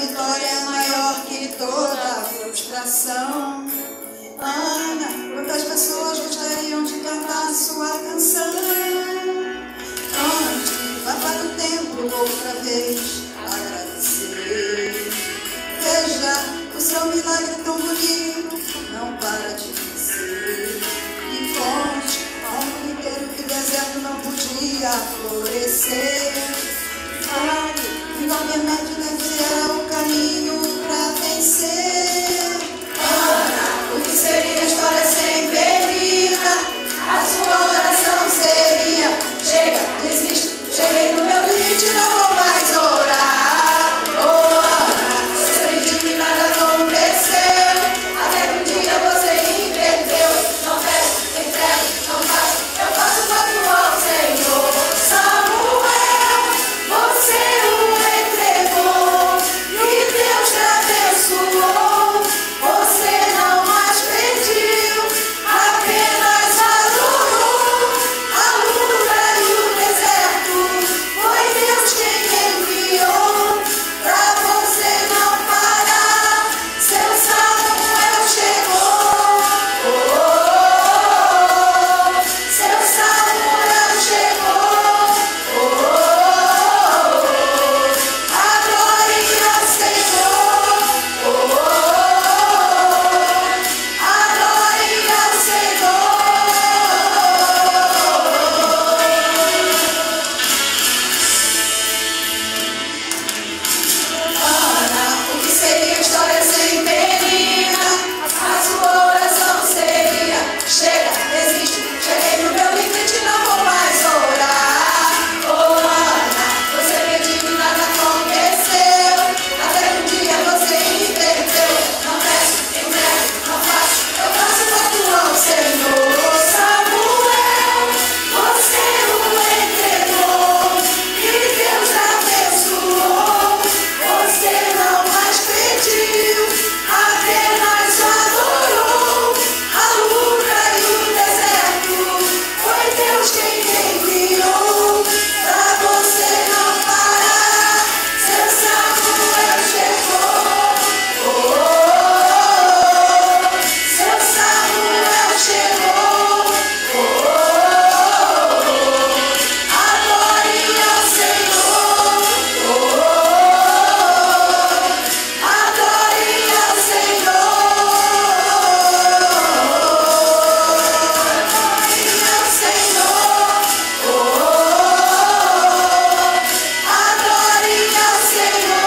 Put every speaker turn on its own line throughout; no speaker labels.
vitória é maior que toda frustração. Ana, quantas pessoas gostariam de cantar sua canção? Cante, vá para o templo outra vez agradecer. Veja o seu milagre tão bonito, não para de crescer. E conte ao mundo inteiro que o deserto não podia florescer. Fale, e o remédio deve ser o caminho para vencer. Ana, o que seria a história sem Penina? A sua oração seria: chega, desisto, cheguei no meu limite, não vou mais orar. Oh, Ana, você acredita que nada aconteceu, até que um dia você entendeu. Não peço, entrego, não faço, eu faço quanto ao Senhor. Samuel, você o entregou e Deus te abençoou. Você não mais pediu, apenas adorou. A luta e o deserto foi Deus quem enviou pra você não parar. Seu Samuel chegou. Oh, seu Samuel chegou. Oh, a glória ao Senhor. Oh, a glória ao Senhor. Ana, o que seria a história sem Penina? A sua oração seria: chega, desisto, cheguei no meu limite, não vou mais orar. Oh, Ana, você pediu que nada aconteceu, até que um dia você entendeu. Não peço, entrego, não faço, eu faço quanto ao Senhor. Samuel, você o entregou e Deus abençoou. Você não mais pediu, apenas adorou. A luta e o deserto foi Deus quem enviou pra você não parar. Seu Samuel chegou. Oh, seu Samuel chegou. Oh, a glória ao Senhor. A glória ao Senhor. A glória ao Senhor. A glória ao Senhor.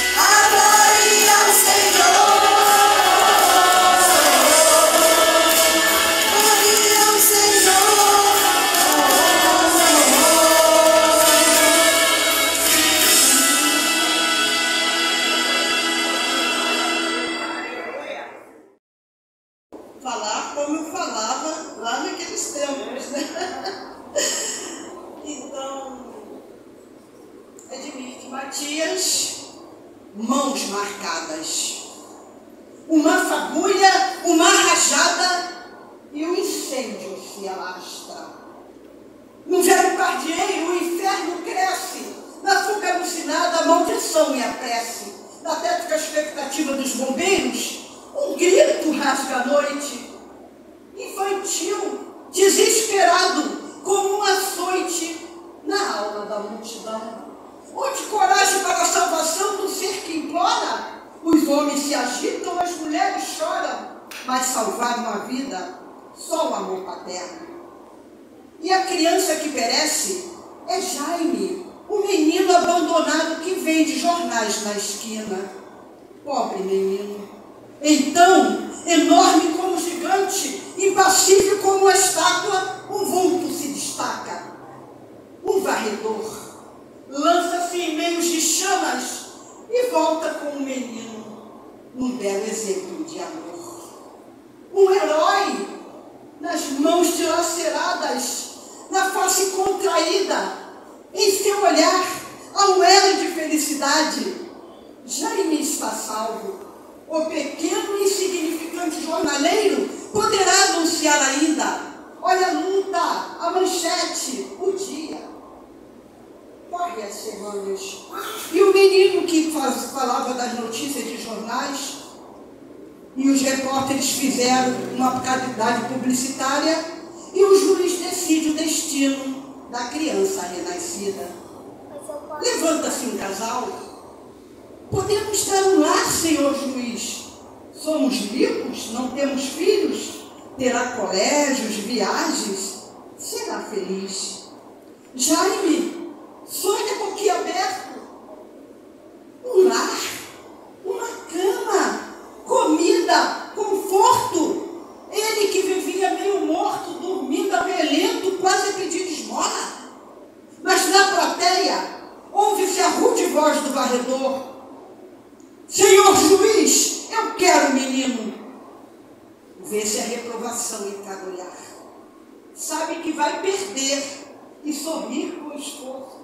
A glória ao Senhor. Glória ao Senhor.
Falar como eu falava lá naqueles tempos, né? Então, Edmir de Matias, mãos marcadas, uma fagulha, uma rajada e o incêndio se alastra. No velho pardieiro o inferno cresce, na fuga alucinada a maldição e a prece, na tétrica expectativa dos bombeiros, um grito rasga a noite. Infantil, desesperado, como um açoite na alma da multidão. Onde coragem para a salvação do ser que implora? Os homens se agitam, as mulheres choram, mas salvar uma vida, só o amor paterno. E a criança que perece é Jaime, o menino abandonado que vende jornais na esquina. Pobre menino. Então, enorme como gigante, impassível como a estátua, um vulto se destaca. Um varredor lança-se em meios de chamas e volta com o menino, um belo exemplo de amor. Um herói nas mãos dilaceradas, na face contraída, em seu olhar há um elo de felicidade. Jaime está salvo. O pequeno e insignificante jornaleiro poderá anunciar ainda olha a luta, a manchete, o dia. Corre as semanas. E o menino que falava das notícias de jornais, e os repórteres fizeram uma qualidade publicitária, e o juiz decide o destino da criança renascida. Levanta-se um casal. Podemos dar um lar, senhor juiz. Somos ricos, não temos filhos, terá colégios, viagens, será feliz. Jaime, sonha boquiaberto. Um lar, uma cama, comida, conforto. Ele que vivia meio morto, dormindo, amelento, quase a pedir esmola. Mas na plateia, ouve-se a rude voz do varredor. Senhor juiz, eu quero o menino. Vê-se a reprovação em cada olhar. Sabe que vai perder e sorrir com esforço,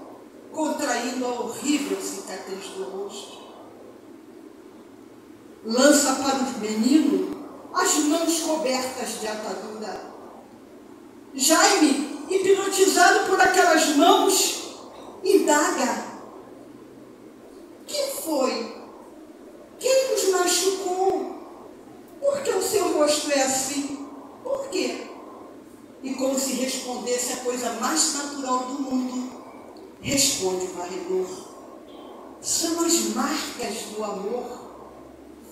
contraindo a horrível cicatriz do rosto. Lança para o menino as mãos cobertas de atadura. Jaime, hipnotizado por aquelas mãos, indaga. Que foi? Quem nos machucou? Por que o seu rosto é assim? Por quê? E como se respondesse a coisa mais natural do mundo, responde o varredor. São as marcas do amor.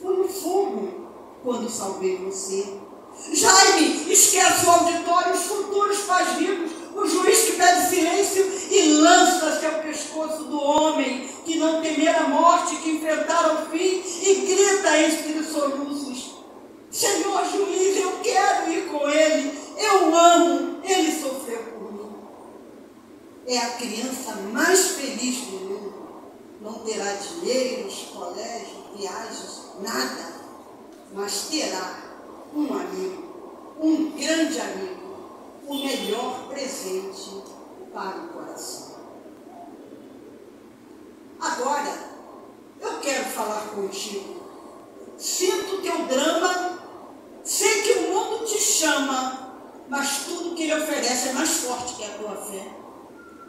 Foi o fogo quando salvei você. Jaime, esquece o auditório, os futuros pais ricos, o juiz que pede silêncio e lança-se ao pescoço do homem que não temera a morte, que enfrentara o fim, e grita entre os soluços. Senhor juiz, eu quero ir com ele, eu amo, ele sofreu por mim. É a criança mais feliz do mundo. Não terá dinheiros, colégios, viagens, nada, mas terá um amigo, um grande amigo, o melhor presente para o coração. Agora, eu quero falar contigo. Sinto o teu drama, sei que o mundo te chama, mas tudo que ele oferece é mais forte que a tua fé.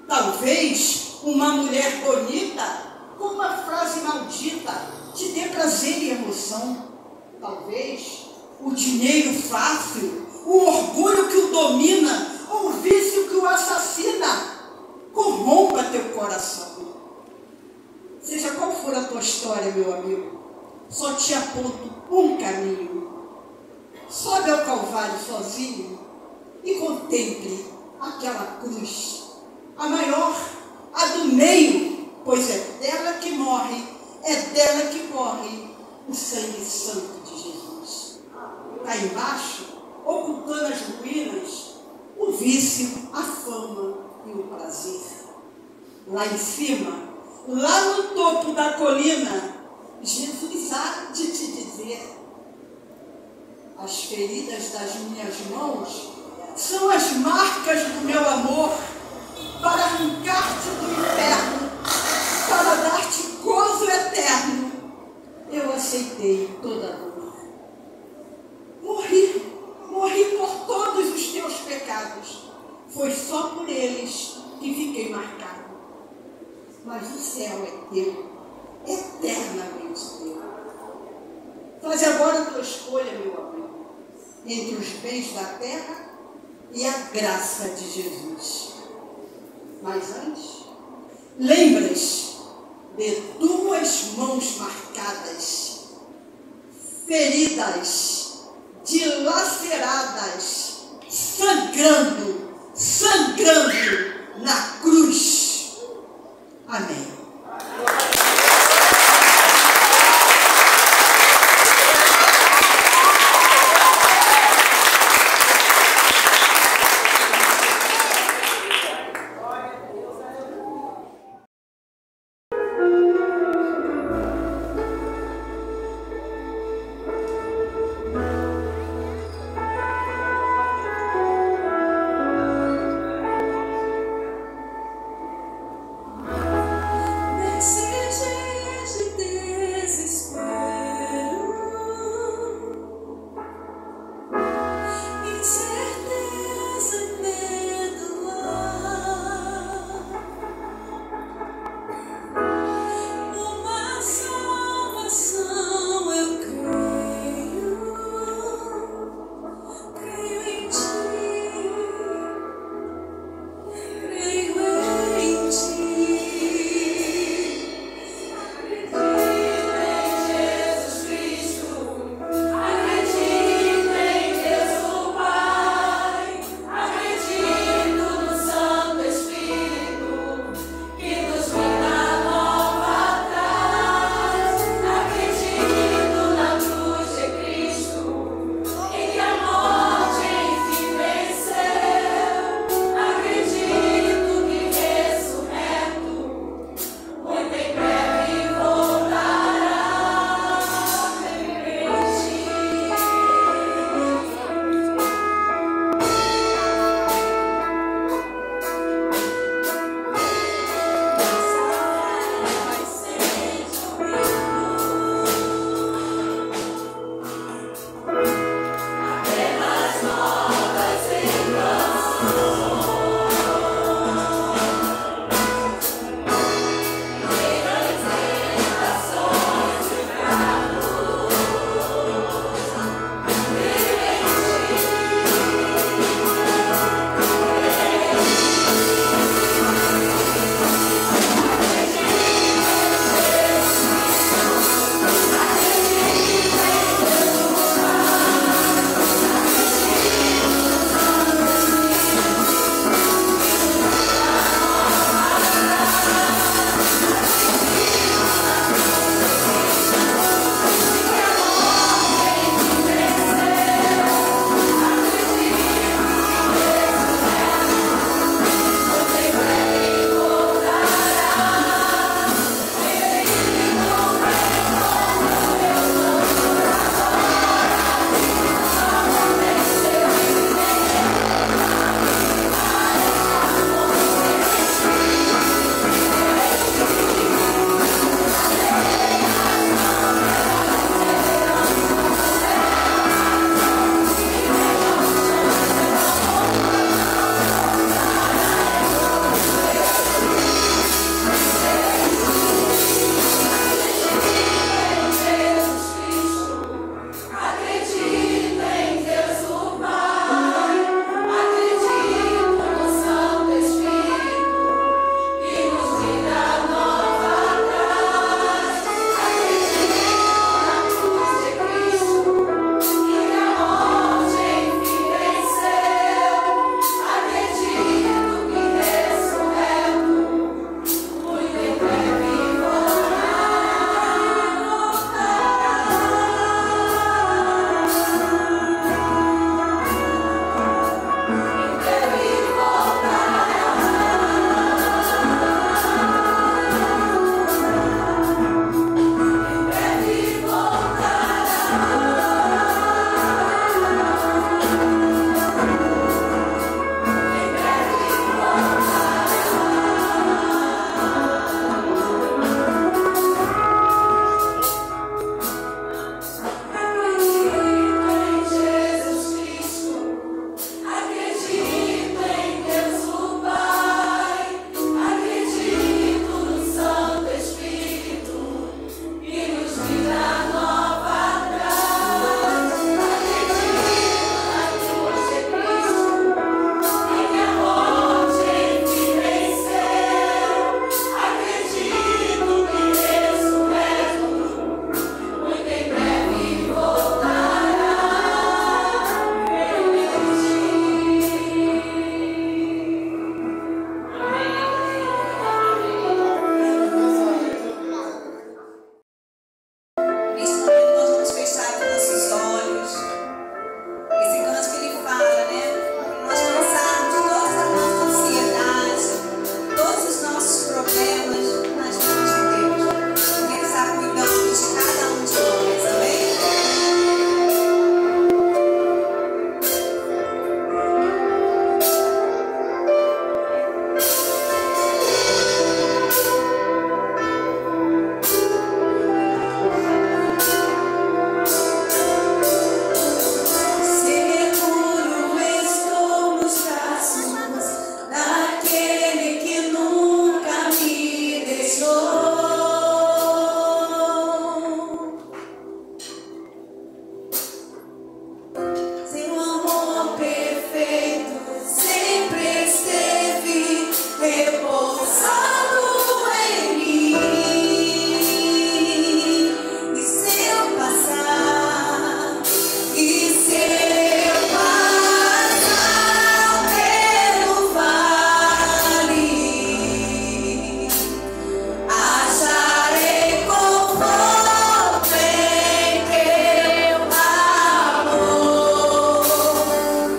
Talvez uma mulher bonita, com uma frase maldita, te dê prazer e emoção. Talvez o dinheiro fácil, o orgulho que o domina, ou o vício que o assassina, corrompa teu coração. Seja qual for a tua história, meu amigo, só te aponto um caminho. Sobe ao Calvário sozinho e contemple aquela cruz, a maior, a do meio, pois é dela que morre, é dela que corre o sangue santo de Jesus. Cá embaixo, ocultando as ruínas, o vício, a fama e o prazer. Lá em cima, lá no topo da colina, Jesus há de te dizer: as feridas das minhas mãos são as marcas do meu amor, para arrancar-te do inferno, para dar-te gozo eterno. Eu aceitei toda a dor. Morri por todos os teus pecados. Foi só por eles que fiquei marcado. Mas o céu é teu, eternamente teu. Faz agora a tua escolha, meu amigo, entre os bens da terra e a graça de Jesus. Mas antes, lembras de tuas mãos marcadas, feridas, dilaceradas, sangrando na cruz. Amém.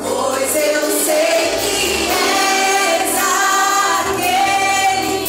Pois eu sei que és aquele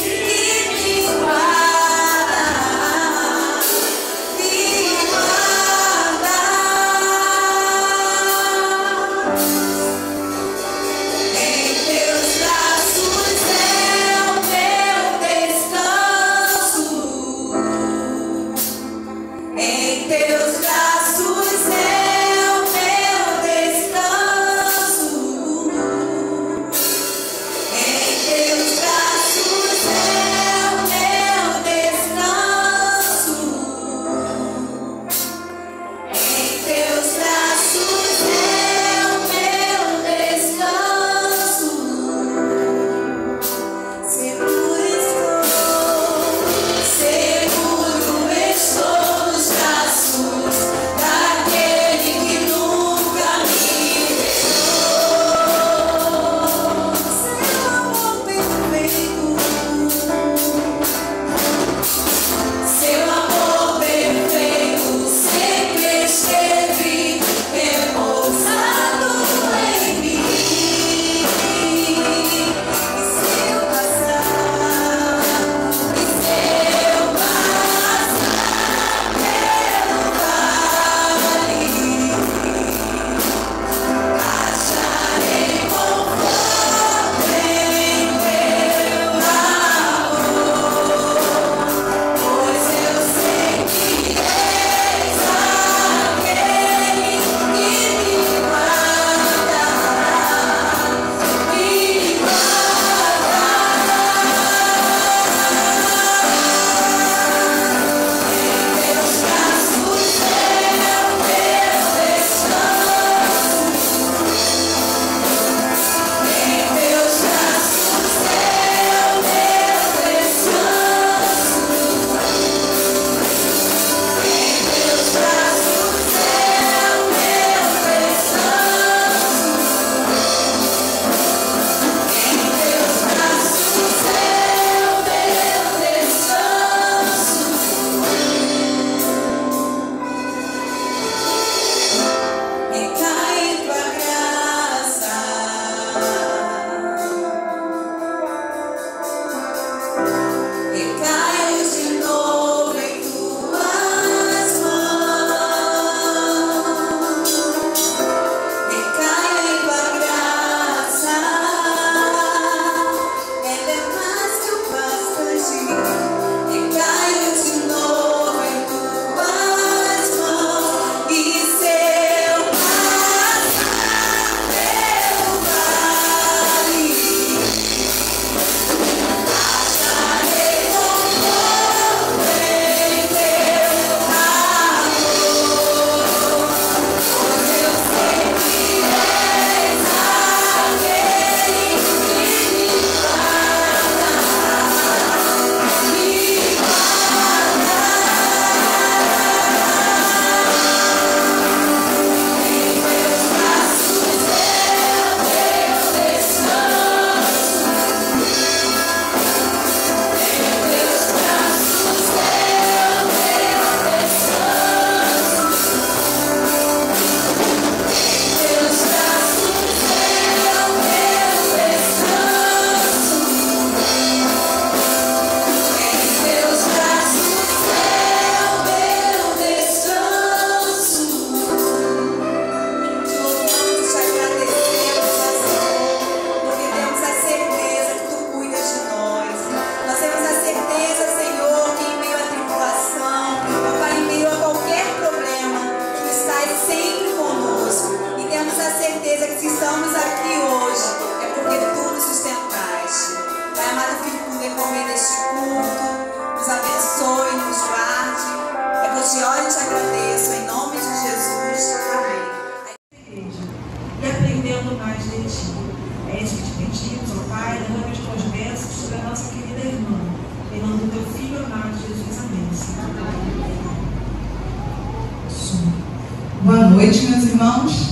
noite, meus irmãos.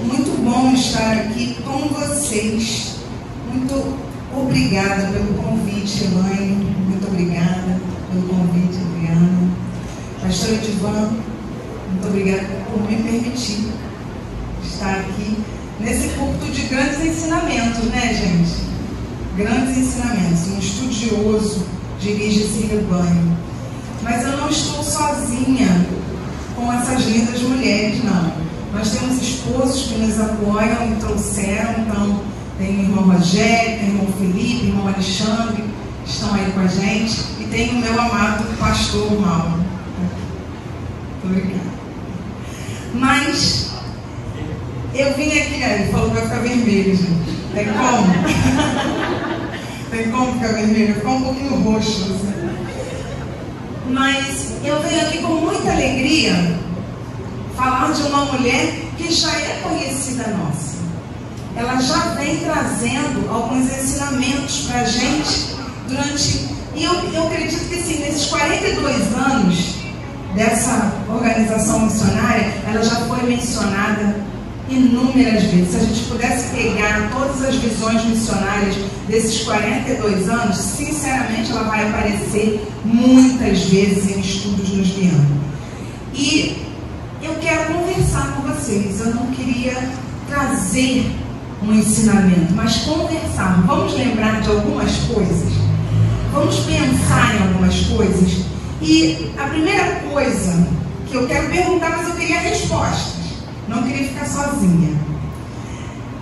Muito bom estar aqui com vocês. Muito obrigada pelo convite, Elaine. Muito obrigada pelo convite, Adriana. Pastor Edivan, muito obrigada por me permitir estar aqui nesse culto de grandes ensinamentos, né, gente? Grandes ensinamentos. Um estudioso dirige esse rebanho. Mas eu não estou sozinha com essas lindas mulheres, não. Nós temos esposos que nos apoiam e trouxeram. Então, tem o irmão Rogério, tem o irmão Felipe, o irmão Alexandre, que estão aí com a gente. E tem o meu amado pastor Mauro. Muito obrigada. Mas eu vim aqui, ele falou que vai ficar vermelho, gente. Tem como? Tem como ficar vermelho? Ficar um pouquinho roxo, assim. Mas eu venho aqui com muita alegria falar de uma mulher que já é conhecida nossa. Ela já vem trazendo alguns ensinamentos para a gente durante... E eu acredito que sim, nesses 42 anos dessa organização missionária, ela já foi mencionada inúmeras vezes. Se a gente pudesse pegar todas as visões missionárias desses 42 anos, sinceramente ela vai aparecer muitas vezes em estudos nos guiando. E eu quero conversar com vocês. Eu não queria trazer um ensinamento, mas conversar. Vamos lembrar de algumas coisas, vamos pensar em algumas coisas. E a primeira coisa que eu quero perguntar, mas eu queria respostas, não queria ficar sozinha.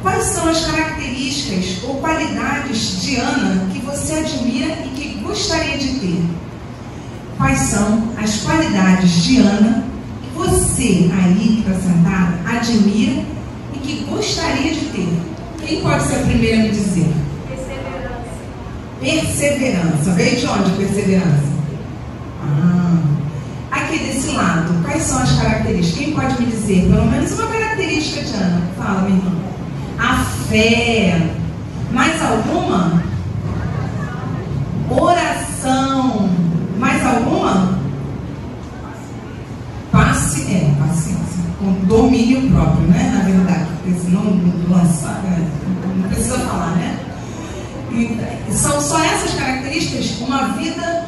Quais são as características ou qualidades de Ana que você admira e que gostaria de ter? Quais são as qualidades de Ana que você aí que está sentada admira e que gostaria de ter? Quem pode ser a primeira a me dizer? Perseverança. Perseverança. Veio de onde perseverança? Aqui desse lado, quais são as características? Quem pode me dizer pelo menos uma característica de Ana? Fala, minha irmã. A fé. Mais alguma? Oração. Mais alguma? Paciência. Com domínio próprio, né? Na verdade, porque senão não precisa falar, né? E são só essas características, uma vida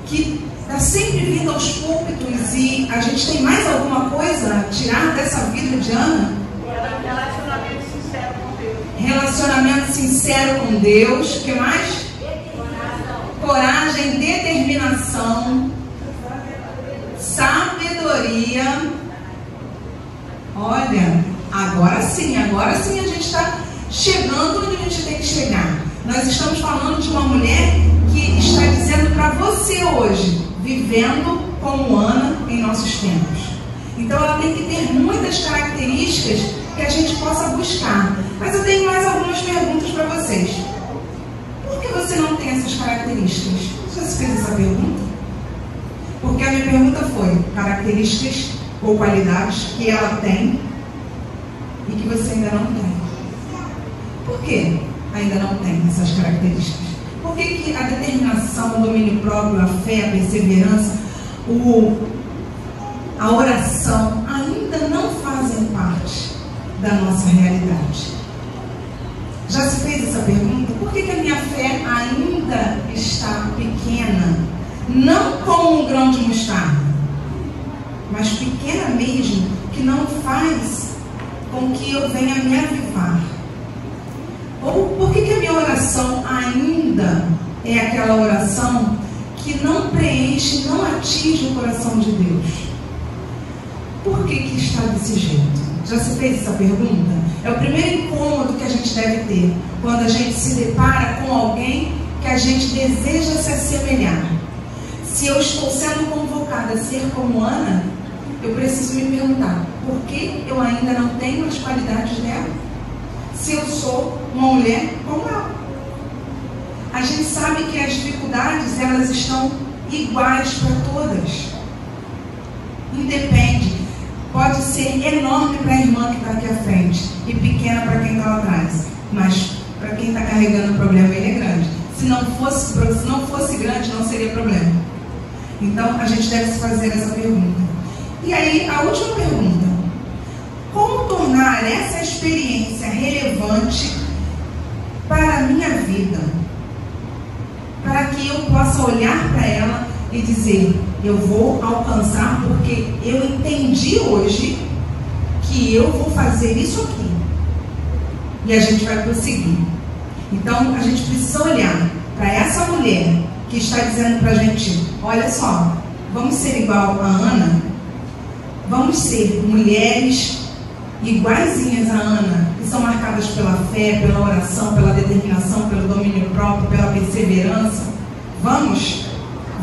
que está sempre vindo aos púlpitos. E a gente tem mais alguma coisa a tirar dessa vida de Ana?
Relacionamento sincero com Deus.
Relacionamento sincero com Deus. O que mais? Coragem, determinação, sabedoria. Olha, agora sim a gente está chegando onde a gente tem que chegar. Nós estamos falando de uma mulher que está dizendo para você hoje, vivendo como Ana em nossos tempos. Então ela tem que ter muitas características que a gente possa buscar. Mas eu tenho mais algumas perguntas para vocês. Por que você não tem essas características? Você se fez essa pergunta? Porque a minha pergunta foi características ou qualidades que ela tem e que você ainda não tem. Por que ainda não tem essas características? Por que a determinação, o domínio próprio, a fé, a perseverança, a oração ainda não fazem parte da nossa realidade? Já se fez essa pergunta? Por que a minha fé ainda está pequena? Não como um grão de mostarda, mas pequena mesmo, que não faz com que eu venha me avivar. Ou por que a minha oração ainda é aquela oração que não preenche, não atinge o coração de Deus? Por que está desse jeito? Já se fez essa pergunta? É o primeiro incômodo que a gente deve ter quando a gente se depara com alguém que a gente deseja se assemelhar. Se eu estou sendo convocada a ser como Ana, eu preciso me perguntar, por que eu ainda não tenho as qualidades dela? Se eu sou uma mulher como ela. A gente sabe que as dificuldades, elas estão iguais para todas. Independe. Pode ser enorme para a irmã que está aqui à frente e pequena para quem está lá atrás. Mas para quem está carregando o problema, ele é grande. Se não fosse grande, não seria problema. Então, a gente deve se fazer essa pergunta.
E aí, a última pergunta: como tornar essa experiência relevante para a minha vida? Para que eu possa olhar para ela e dizer, eu vou alcançar porque eu entendi hoje que eu vou fazer isso aqui. E a gente vai prosseguir. Então, a gente precisa olhar para essa mulher que está dizendo para a gente, olha só, vamos ser igual a Ana, vamos ser mulheres iguaizinhas a Ana, que são marcadas pela fé, pela oração, pela determinação, pelo domínio próprio, pela perseverança. Vamos?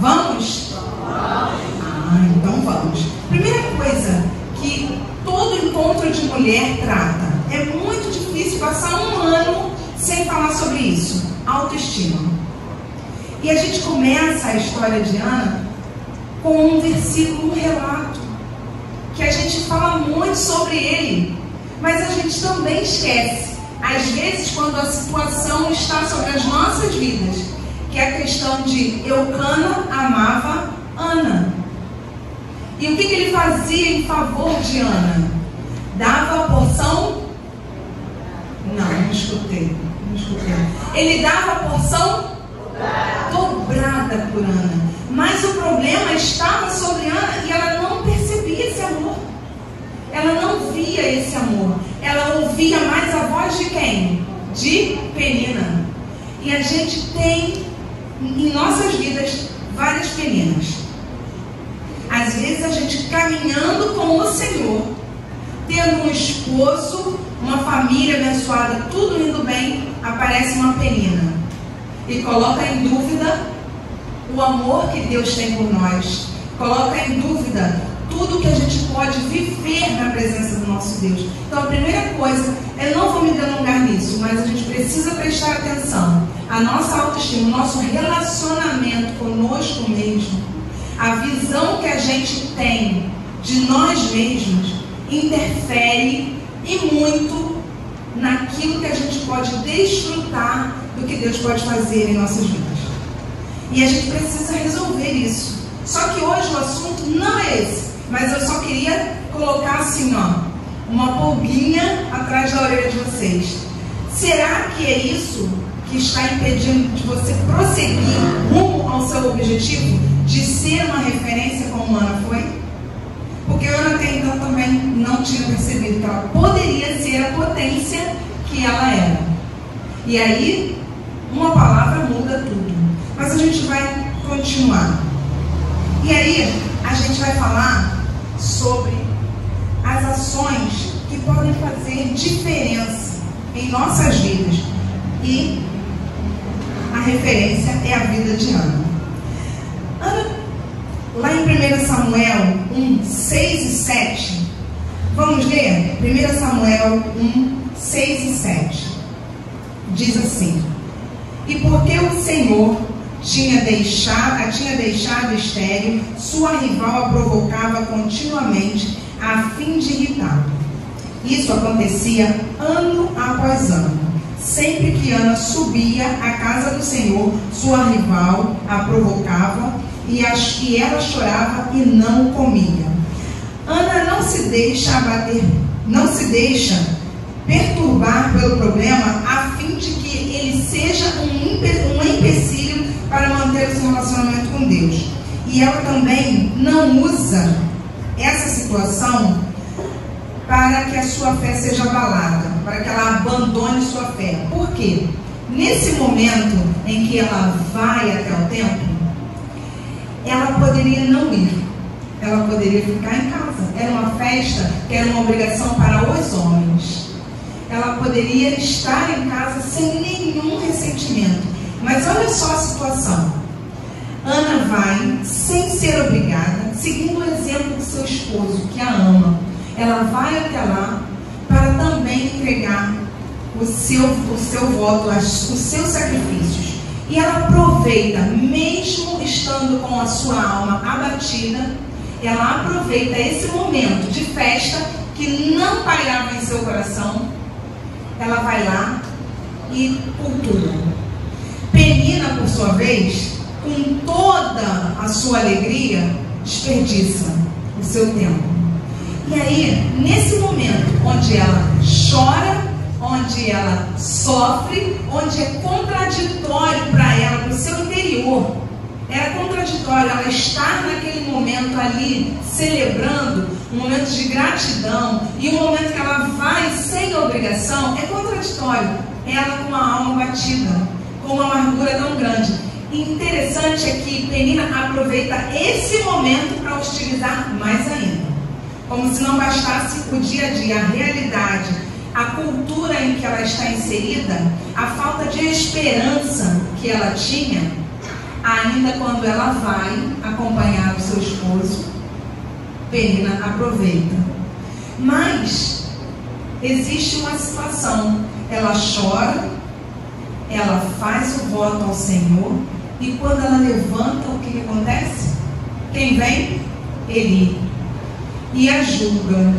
Vamos? Então vamos. Primeira coisa que todo encontro de mulher trata, é muito difícil passar um ano sem falar sobre isso, autoestima. E a gente começa a história de Ana com um versículo, um relato, que a gente fala muito sobre ele, mas a gente também esquece, às vezes, quando a situação está sobre as nossas vidas, que é a questão de Eucana amava Ana. E o que ele fazia em favor de Ana? Dava a porção? Não escutei. Ele dava a porção dobrada por Ana. Mas o problema estava sobre Ana e ela não percebia esse amor. Ela não via esse amor. Ela ouvia mais a voz de quem? De Penina. E a gente tem em nossas vidas várias Peninas. Às vezes a gente caminhando com o Senhor, tendo um esposo, uma família abençoada, tudo indo bem, aparece uma Penina e coloca em dúvida o amor que Deus tem por nós, coloca em dúvida tudo que a gente pode viver na presença do nosso Deus. Então a primeira coisa, eu não vou me delongar nisso, mas a gente precisa prestar atenção. A nossa autoestima, o nosso relacionamento conosco mesmo, a visão que a gente tem de nós mesmos interfere e muito naquilo que a gente pode desfrutar do que Deus pode fazer em nossas vidas. E a gente precisa resolver isso. Só que hoje o assunto não é esse, mas eu só queria colocar assim, ó, uma pulguinha atrás da orelha de vocês. Será que é isso que está impedindo de você prosseguir rumo ao seu objetivo de ser uma referência como Ana foi? Porque Ana até então também não tinha percebido que ela poderia ser a potência que ela era. E aí, uma palavra muda tudo. Mas a gente vai continuar. E aí, a gente vai falar sobre as ações que podem fazer diferença em nossas vidas. E a referência é a vida de Ana. Ana, lá em 1 Samuel 1, 6 e 7, vamos ler? 1 Samuel 1, 6 e 7. Diz assim: e porque o Senhor tinha deixado estéril, sua rival a provocava continuamente a fim de irritá-la. Isso acontecia ano após ano. Sempre que Ana subia à casa do Senhor, sua rival a provocava e ela chorava e não comia. Ana não se deixa abater, não se deixa perturbar pelo problema a fim de que ele seja um empecilho para manter o seu relacionamento com Deus. E ela também não usa essa situação para que a sua fé seja abalada, para que ela abandone sua fé. Por quê? Nesse momento em que ela vai até o templo, ela poderia não ir, ela poderia ficar em casa. Era uma festa que era uma obrigação para os homens. Ela poderia estar em casa sem nenhum ressentimento. Mas olha só a situação. Ana vai, sem ser obrigada, seguindo o exemplo do seu esposo, que a ama. Ela vai até lá para também entregar o seu voto, os seus sacrifícios. E ela aproveita, mesmo estando com a sua alma abatida, ela aproveita esse momento de festa que não pairava em seu coração. Ela vai lá e cultua. Penina, por sua vez, com toda a sua alegria, desperdiça o seu tempo. E aí, nesse momento onde ela chora, onde ela sofre, onde é contraditório para ela, para o seu interior, era contraditório ela estar naquele momento ali, celebrando, um momento de gratidão, e um momento que ela vai sem obrigação, é contraditório. Ela com a alma batida, com uma amargura tão grande. E interessante é que Penina aproveita esse momento para hostilizar mais ainda. Como se não bastasse o dia a dia, a realidade, a cultura em que ela está inserida, a falta de esperança que ela tinha, ainda quando ela vai acompanhar o seu esposo, Penina aproveita. Mas existe uma situação, ela chora, ela faz o voto ao Senhor, e quando ela levanta, o que acontece? Quem vem? Eli. E a julga.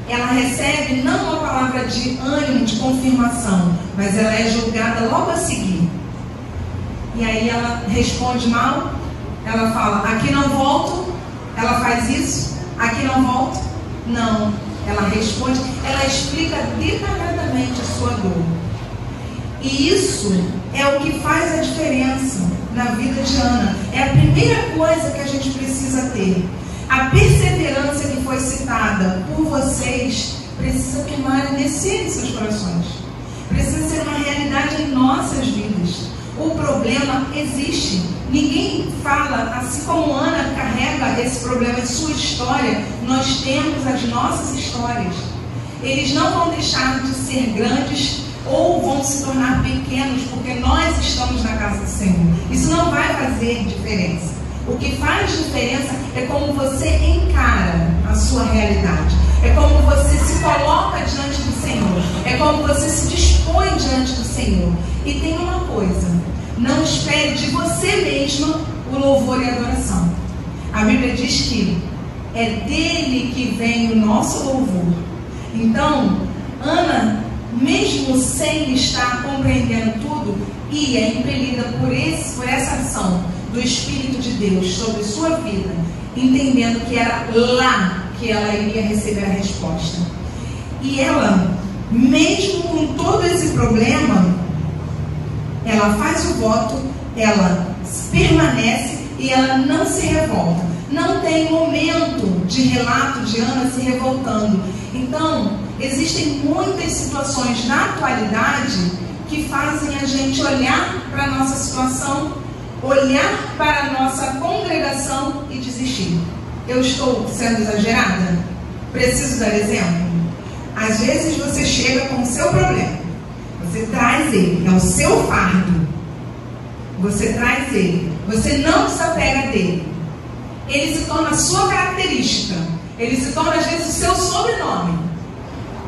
Ela recebe não uma palavra de ânimo, de confirmação, mas ela é julgada logo a seguir. E aí ela responde mal, ela fala, aqui não volto, ela faz isso, aqui não volto, não. Ela responde, ela explica detalhadamente a sua dor. E isso é o que faz a diferença na vida de Ana. É a primeira coisa que a gente precisa ter. A perseverança que foi citada por vocês precisa permanecer em seus corações. Precisa ser uma realidade em nossas vidas. O problema existe. Ninguém fala, assim como Ana carrega esse problema em sua história, nós temos as nossas histórias. Eles não vão deixar de ser grandes ou vão se tornar pequenos porque nós estamos na casa do Senhor. Isso não vai fazer diferença. O que faz diferença é como você encara a sua realidade. É como você se coloca diante do Senhor. É como você se dispõe diante do Senhor. E tem uma coisa, não espere de você mesma o louvor e a adoração. A Bíblia diz que é dele que vem o nosso louvor. Então, Ana, mesmo sem estar compreendendo tudo, ia impelida por essa ação do Espírito de Deus sobre sua vida, entendendo que era lá que ela iria receber a resposta. E ela, mesmo com todo esse problema, ela faz o voto, ela permanece e ela não se revolta. Não tem momento de relato de Ana se revoltando. Então, existem muitas situações na atualidade que fazem a gente olhar para a nossa situação, olhar para a nossa congregação e desistir. Eu estou sendo exagerada? Preciso dar exemplo? Às vezes você chega com o seu problema, você traz ele, é o seu fardo, você traz ele, você não se apega dele, ele se torna a sua característica, ele se torna às vezes o seu sobrenome,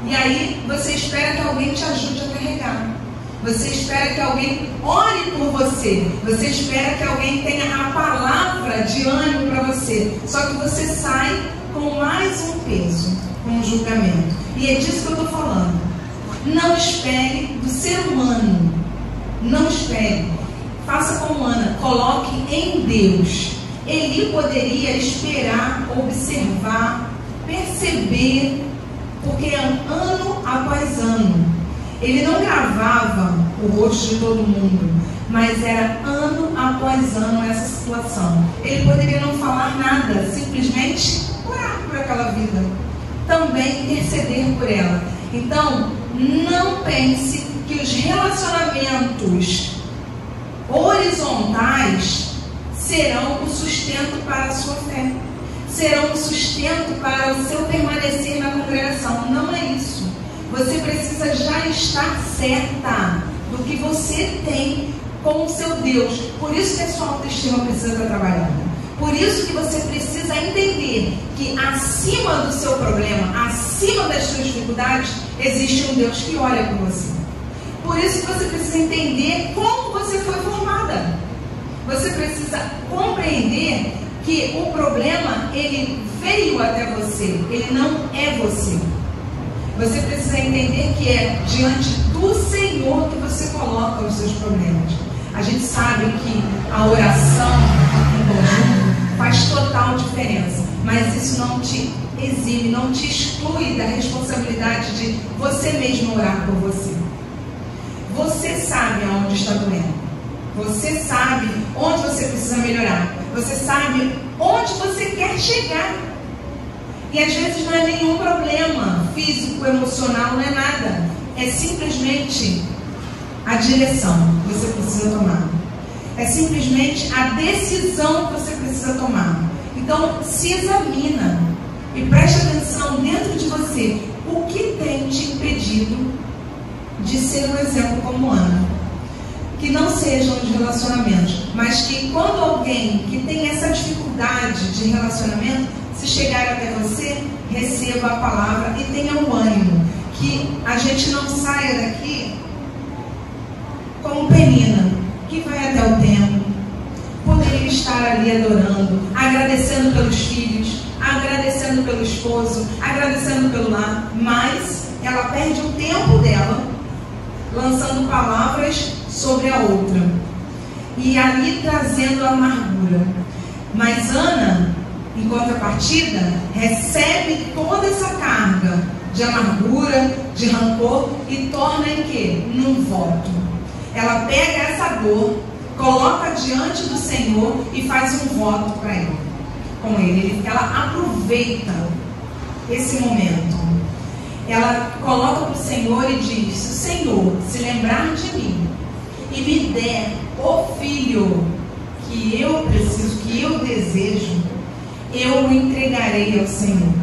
e aí você espera que alguém te ajude a carregar. Você espera que alguém ore por você. Você espera que alguém tenha a palavra de ânimo para você. Só que você sai com mais um peso, com um julgamento. E é disso que eu estou falando. Não espere do ser humano. Não espere. Faça como Ana. Coloque em Deus. Ele poderia esperar, observar, perceber, porque é ano após ano. Ele não gravava o rosto de todo mundo, mas era ano após ano essa situação. Ele poderia não falar nada, simplesmente orar por aquela vida, também interceder por ela. Então, não pense que os relacionamentos horizontais serão o sustento para a sua fé, serão o sustento para o seu permanecer na congregação. Não é isso. Você precisa já estar certa do que você tem com o seu Deus. Por isso que a sua autoestima precisa estar trabalhada. Por isso que você precisa entender que acima do seu problema, acima das suas dificuldades, existe um Deus que olha por você. Por isso que você precisa entender como você foi formada. Você precisa compreender que o problema, ele veio até você, ele não é você. Você precisa entender que é diante do Senhor que você coloca os seus problemas. A gente sabe que a oração em conjunto faz total diferença. mas isso não te exime, não te exclui da responsabilidade de você mesmo orar por você. Você sabe aonde está doendo. Você sabe onde você precisa melhorar. Você sabe onde você quer chegar. E às vezes não é nenhum problema físico, emocional, não é nada. É simplesmente a direção que você precisa tomar. É simplesmente a decisão que você precisa tomar. Então, se examina e preste atenção dentro de você. O que tem te impedido de ser um exemplo como Ana? Que não sejam os relacionamentos, mas que quando alguém que tem essa dificuldade de relacionamento, se chegar até você, receba a palavra e tenha um ânimo. Que a gente não saia daqui como Penina, que vai até o templo, poderia estar ali adorando, agradecendo pelos filhos, agradecendo pelo esposo, agradecendo pelo lar, mas ela perde o tempo dela lançando palavras sobre a outra e ali trazendo amargura. Mas Ana, em contrapartida, recebe toda essa carga de amargura, de rancor e torna em quê? Num voto. Ela pega essa dor, coloca diante do Senhor e faz um voto para ele, com ele. Ela aproveita esse momento. Ela coloca para o Senhor e diz: se o Senhor se lembrar de mim e me der o filho que eu preciso, que eu desejo, eu o entregarei ao Senhor.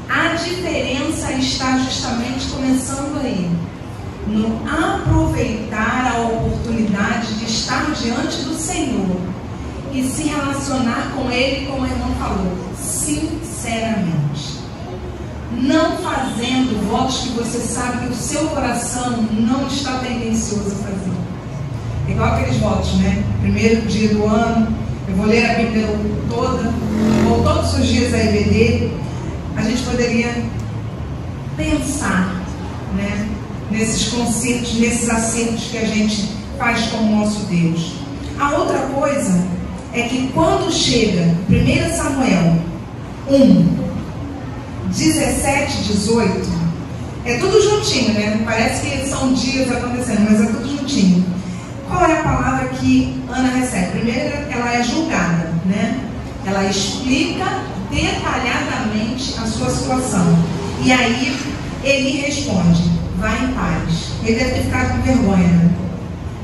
A diferença está justamente começando aí, no aproveitar a oportunidade de estar diante do Senhor e se relacionar com Ele, como a irmã falou, sinceramente. Não fazendo votos que você sabe que o seu coração não está tendencioso a fazer. É igual aqueles votos, né? Primeiro dia do ano, eu vou ler a Bíblia toda, vou todos os dias à EBD. A gente poderia pensar, né, nesses concertos, nesses acertos que a gente faz com o nosso Deus. A outra coisa é que quando chega 1 Samuel 1, 17, 18, é tudo juntinho, né? Parece que são dias acontecendo, mas é tudo juntinho. Qual é a palavra que Ana recebe? Primeiro, ela é julgada, né? Ela explica detalhadamente a sua situação. E aí, ele responde: vai em paz. Ele deve ter ficado com vergonha, né?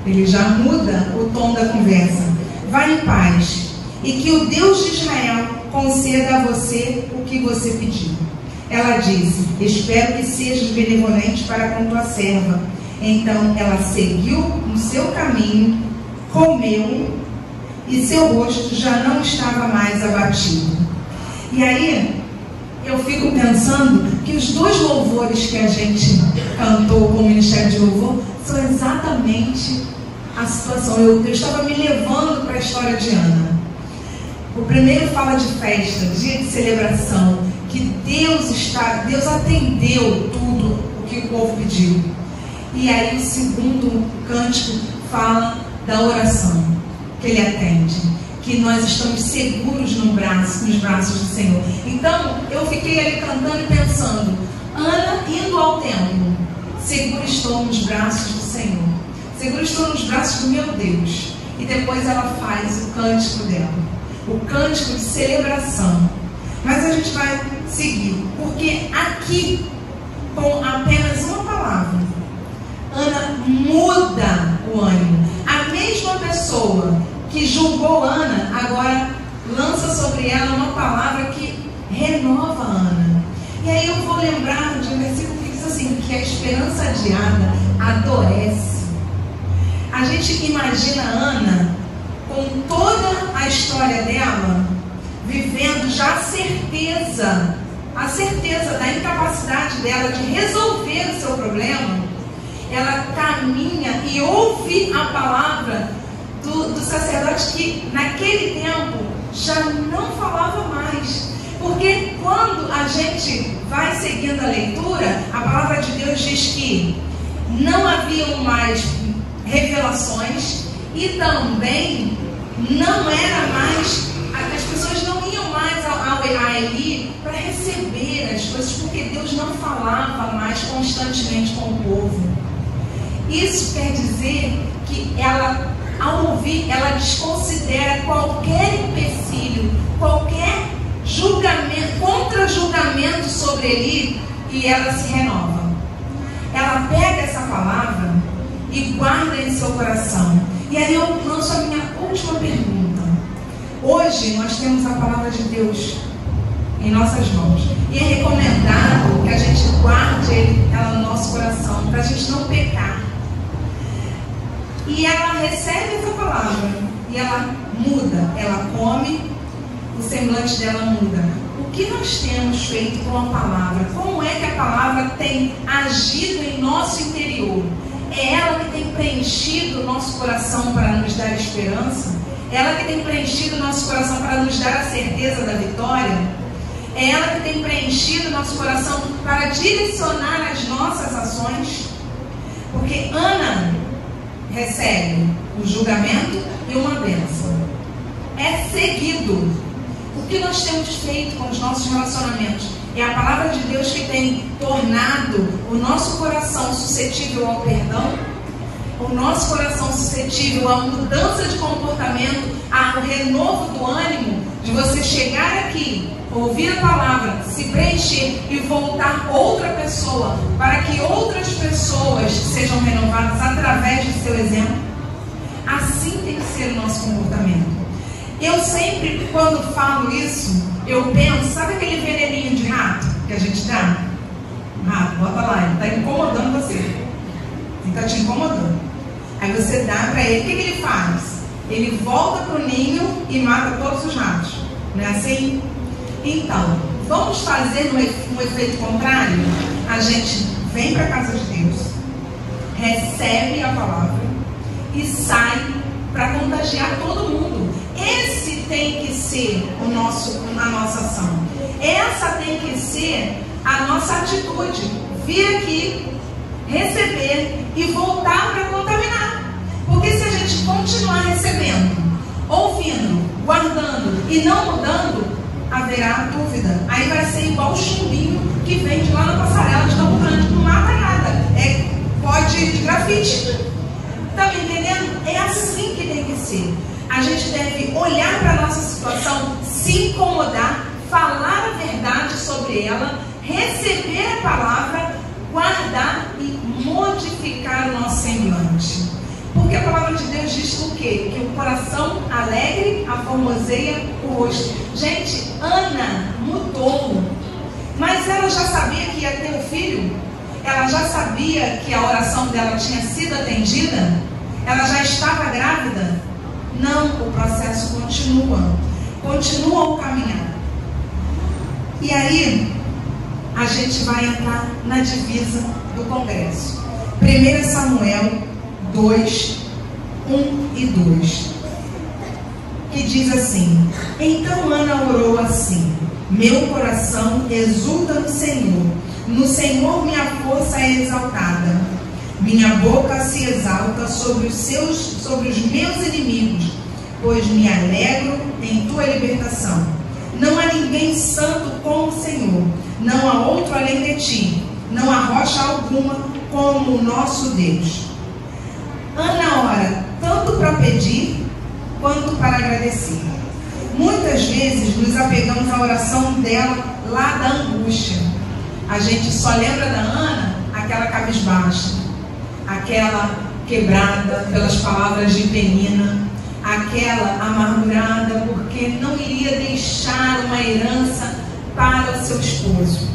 Ele já muda o tom da conversa. Vai em paz. E que o Deus de Israel conceda a você o que você pediu. Ela disse: espero que sejas benevolente para com tua serva. Então ela seguiu no seu caminho, comeu, e seu rosto já não estava mais abatido. E aí eu fico pensando que os dois louvores que a gente cantou com o Ministério de Louvor são exatamente a situação. Eu estava me levando para a história de Ana. O primeiro fala de festa, dia de celebração, que Deus atendeu tudo o que o povo pediu. E aí o segundo cântico fala da oração, que ele atende, que nós estamos seguros nos braços do Senhor. Então eu fiquei ali cantando e pensando: Ana indo ao templo, segura estou nos braços do Senhor, segura estou nos braços do meu Deus. E depois ela faz o cântico dela, o cântico de celebração. Mas a gente vai seguir, porque aqui, com apenas uma palavra, Ana muda o ânimo. A mesma pessoa que julgou Ana, agora lança sobre ela uma palavra que renova Ana. E aí eu vou lembrar de um versículo que diz assim, que a esperança adiada adoece. A gente imagina Ana com toda a história dela, vivendo já a certeza da incapacidade dela de resolver o seu problema. Ela caminha e ouve a palavra do sacerdote, que naquele tempo já não falava mais. Porque quando a gente vai seguindo a leitura, a palavra de Deus diz que não haviam mais revelações e também não era mais, as pessoas não iam mais ao a Eli para receber as coisas, porque Deus não falava mais constantemente com o povo. Isso quer dizer que ela, ao ouvir, ela desconsidera qualquer empecilho, qualquer julgamento, contra-julgamento sobre Eli, e ela se renova. Ela pega essa palavra e guarda em seu coração. E aí eu lanço a minha última pergunta. Hoje nós temos a palavra de Deus em nossas mãos. E é recomendado que a gente guarde ela no nosso coração, para a gente não pecar. E ela recebe essa palavra e ela muda, ela come, o semblante dela muda. O que nós temos feito com a palavra? Como é que a palavra tem agido em nosso interior? É ela que tem preenchido o nosso coração para nos dar esperança? É ela que tem preenchido o nosso coração para nos dar a certeza da vitória? É ela que tem preenchido o nosso coração para direcionar as nossas ações? Porque Ana recebe o julgamento e uma bênção. É seguido. O que nós temos feito com os nossos relacionamentos? É a palavra de Deus que tem tornado o nosso coração suscetível ao perdão, o nosso coração suscetível à mudança de comportamento, ao renovo do ânimo, de você chegar aqui, ouvir a palavra, se preencher e voltar outra pessoa, para que outras pessoas sejam renovadas através de seu exemplo. Assim tem que ser o nosso comportamento. Eu sempre, quando falo isso, eu penso, sabe aquele veneninho de rato que a gente dá? Rato, bota lá, ele está incomodando você. Ele está te incomodando. Aí você dá para ele, o que ele faz? Ele volta para o ninho e mata todos os ratos. Não é assim? Então, vamos fazer um efeito contrário? A gente vem para a casa de Deus, recebe a palavra e sai para contagiar todo mundo. Esse tem que ser a nossa ação. Essa tem que ser a nossa atitude. Vir aqui, receber e voltar para contaminar. Porque se a gente continuar recebendo, ouvindo, guardando e não mudando, haverá dúvida. Aí vai ser igual o chumbinho que vende lá na passarela de Campo Grande, não mata nada. É pode de grafite. Tá me entendendo? É assim que tem que ser. A gente deve olhar para a nossa situação, se incomodar, falar a verdade sobre ela, receber a palavra, guardar e modificar o nosso semblante. Porque a palavra de Deus diz o quê? Que o coração alegre aformoseia o rosto. Gente, Ana mudou. Mas ela já sabia que ia ter um filho? Ela já sabia que a oração dela tinha sido atendida? Ela já estava grávida? Não, o processo continua. Continua o caminhar. E aí, a gente vai entrar na divisa do congresso. 1 Samuel 2, 1 e 2. Que diz assim: Então Ana orou assim: Meu coração exulta no Senhor minha força é exaltada. Minha boca se exalta sobre os meus inimigos, pois me alegro em tua libertação. Não há ninguém santo como o Senhor, não há outro além de ti, não há rocha alguma como o nosso Deus. Ana ora tanto para pedir quanto para agradecer. Muitas vezes nos apegamos à oração dela lá da angústia. A gente só lembra da Ana aquela cabisbaixa, aquela quebrada pelas palavras de Penina, aquela amargurada porque não iria deixar uma herança para o seu esposo.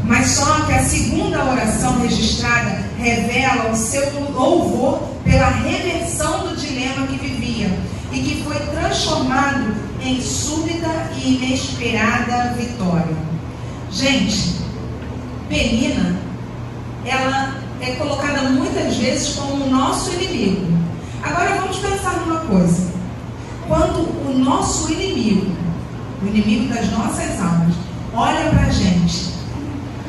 Mas só que a segunda oração registrada revela o seu louvor pela reversão do dilema que vivia e que foi transformado em súbita e inesperada vitória. Gente, Penina, ela é colocada muitas vezes como o nosso inimigo. Agora vamos pensar numa coisa. Quando o nosso inimigo, o inimigo das nossas almas, olha para a gente,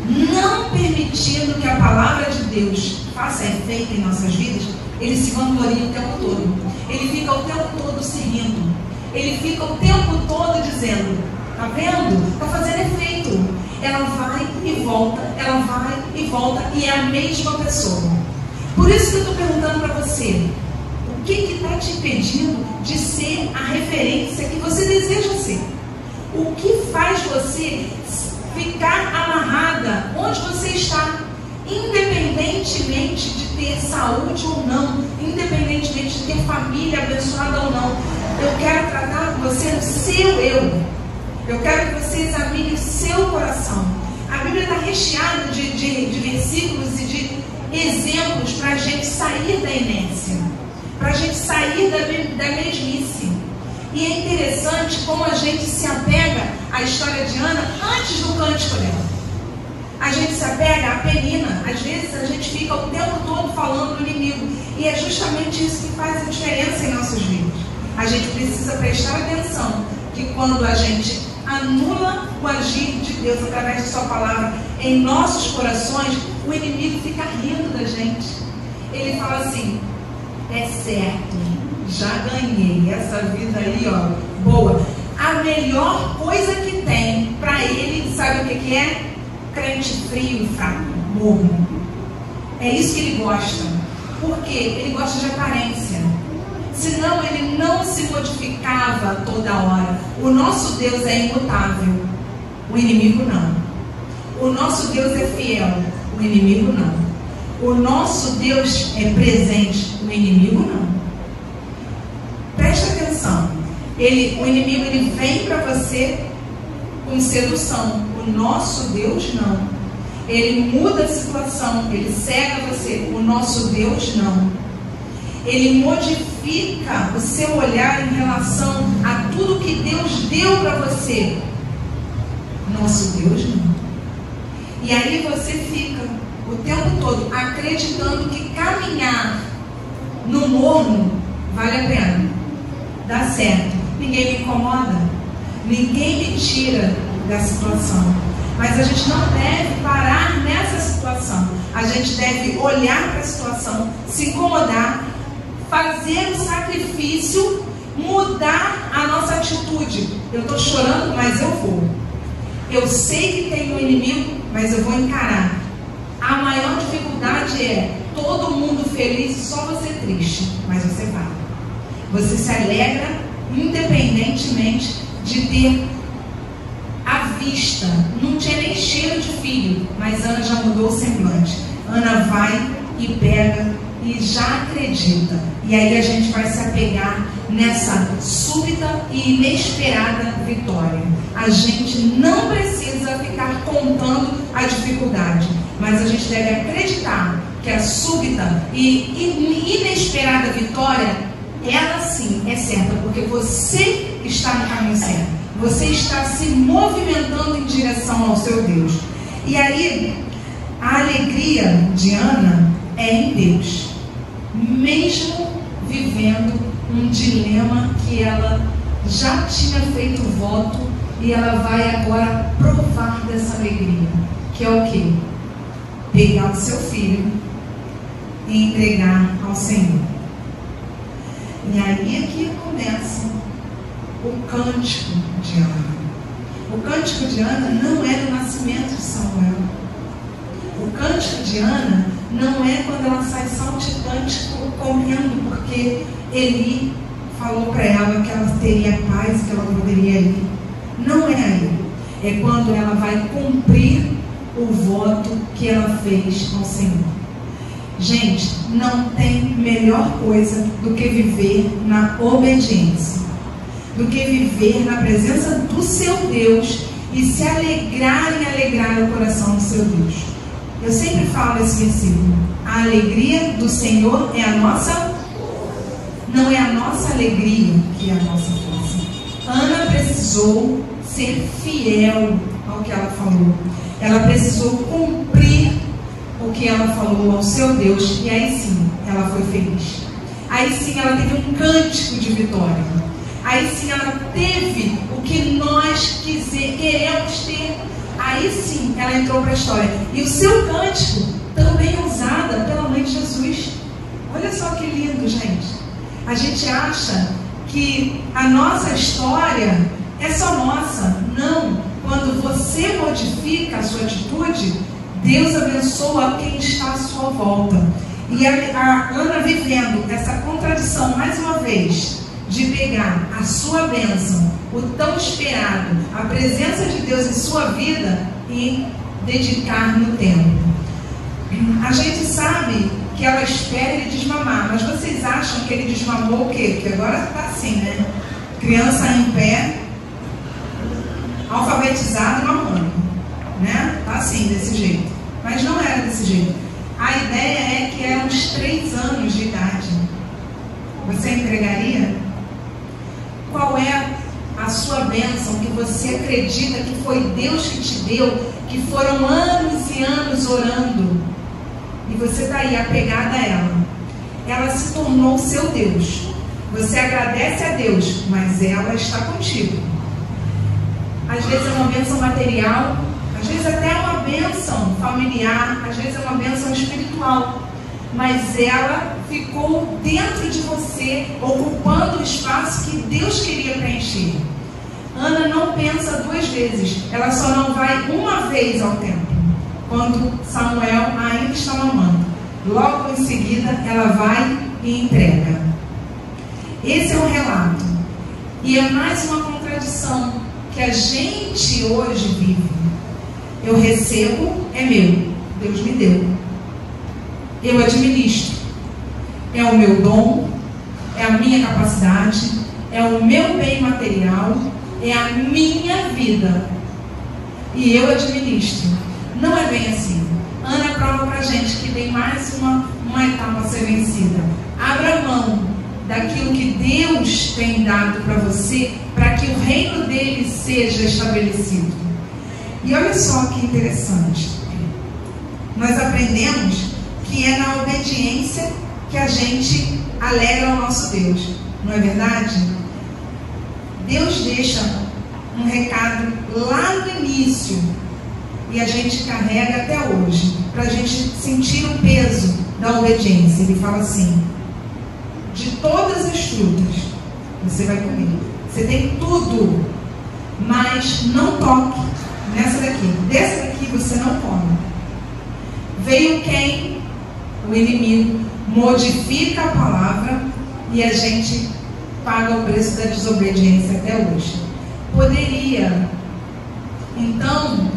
não permitindo que a palavra de Deus faça efeito em nossas vidas, ele se vangloria o tempo todo. Ele fica o tempo todo se rindo. Ele fica o tempo todo dizendo: Tá vendo? Tá fazendo efeito. Ela vai e volta, ela vai e volta, e é a mesma pessoa. Por isso que eu estou perguntando para você, o que está te impedindo de ser a referência que você deseja ser? O que faz você ficar amarrada onde você está? Independentemente de ter saúde ou não, independentemente de ter família abençoada ou não, eu quero tratar você no seu eu. Eu quero que você examine o seu coração. A Bíblia está recheada de versículos e de exemplos para a gente sair da inércia, para a gente sair da mesmice. E é interessante como a gente se apega à história de Ana antes do cântico dela. A gente se apega à Penina. Às vezes a gente fica o tempo todo falando do inimigo. E é justamente isso que faz a diferença em nossos vidas. A gente precisa prestar atenção que quando a gente anula o agir de Deus através de sua palavra em nossos corações, o inimigo fica rindo da gente. Ele fala assim: é certo, já ganhei essa vida aí, ó, boa. A melhor coisa que tem para ele, sabe o que é? Crente frio e fraco, morno. É isso que ele gosta. Por quê? Ele gosta de aparência. Senão ele não se modificava toda hora. O nosso Deus é imutável, o inimigo não. O nosso Deus é fiel, o inimigo não. O nosso Deus é presente, o inimigo não. Presta atenção. O inimigo ele vem para você com sedução. O nosso Deus não. Ele muda a situação, ele cega você. O nosso Deus não. Ele modifica o seu olhar em relação a tudo que Deus deu para você. Nosso Deus não. E aí você fica o tempo todo acreditando que caminhar no morno vale a pena. Dá certo. Ninguém me incomoda. Ninguém me tira da situação. Mas a gente não deve parar nessa situação. A gente deve olhar para a situação, se incomodar, fazer o sacrifício, mudar a nossa atitude. Eu estou chorando, mas eu vou. Eu sei que tem um inimigo, mas eu vou encarar. A maior dificuldade é todo mundo feliz e só você triste. Mas você vai. Você se alegra independentemente de ter à vista. Não tinha nem cheiro de filho, mas Ana já mudou o semblante. Ana vai e pega e já acredita. E aí a gente vai se apegar nessa súbita e inesperada vitória. A gente não precisa ficar contando a dificuldade, mas a gente deve acreditar que a súbita e inesperada vitória, ela sim é certa, porque você está no caminho certo. Você está se movimentando em direção ao seu Deus. E aí, a alegria de Ana é em Deus. Mesmo vivendo um dilema que ela já tinha feito voto e ela vai agora provar dessa alegria. Que é o quê? Pegar o seu filho e entregar ao Senhor. E aí é que começa o cântico de Ana. O cântico de Ana não é no nascimento de Samuel. O cântico de Ana não é quando ela sai saltitante correndo, porque Eli falou para ela que ela teria paz, que ela poderia ir. Não é aí. É quando ela vai cumprir o voto que ela fez ao Senhor. Gente, não tem melhor coisa do que viver na obediência, do que viver na presença do seu Deus e se alegrar em alegrar o coração do seu Deus. Eu sempre falo esse versículo: a alegria do Senhor é a nossa, não é a nossa alegria que é a nossa força. Ana precisou ser fiel ao que ela falou. Ela precisou cumprir o que ela falou ao seu Deus, e aí sim ela foi feliz. Aí sim ela teve um cântico de vitória. Aí sim ela teve o que nós queremos ter. Aí sim ela entrou para a história. E o seu cântico também é usado pela mãe de Jesus. Olha só que lindo, gente. A gente acha que a nossa história é só nossa. Não. Quando você modifica a sua atitude, Deus abençoa quem está à sua volta. E a Ana vivendo essa contradição mais uma vez, de pegar a sua bênção, o tão esperado, a presença de Deus em sua vida e dedicar no tempo. A gente sabe que ela espera ele desmamar, mas vocês acham que ele desmamou o quê? Porque agora está assim, né? Criança em pé, alfabetizado, mamando, né? Está assim, desse jeito. Mas não era desse jeito. A ideia é que eram uns 3 anos de idade. Você entregaria? Qual é a sua bênção que você acredita que foi Deus que te deu, que foram anos e anos orando, e você está aí apegada a ela? Ela se tornou seu Deus. Você agradece a Deus, mas ela está contigo. Às vezes é uma bênção material, às vezes até é uma bênção familiar, às vezes é uma bênção espiritual, mas ela ficou dentro de você, ocupando o espaço que Deus queria preencher. Ana não pensa 2 vezes, ela só não vai uma vez ao templo, quando Samuel ainda está mamando. Logo em seguida ela vai e entrega. Esse é o relato, e é mais uma contradição que a gente hoje vive. Eu recebo, é meu, Deus me deu. Eu administro, é o meu dom, é a minha capacidade, é o meu bem material, é a minha vida, e eu administro. Não é bem assim. Ana prova pra gente que tem mais uma etapa a ser vencida. Abra mão daquilo que Deus tem dado para você, para que o reino dele seja estabelecido. E olha só que interessante, nós aprendemos que é na obediência que a gente alegra o nosso Deus, não é verdade? Deus deixa um recado lá no início e a gente carrega até hoje, para a gente sentir o peso da obediência. Ele fala assim: de todas as frutas você vai comer, você tem tudo, mas não toque nessa daqui, dessa daqui você não come. Veio quem? O inimigo, modifica a palavra e a gente paga o preço da desobediência até hoje. Poderia. Então,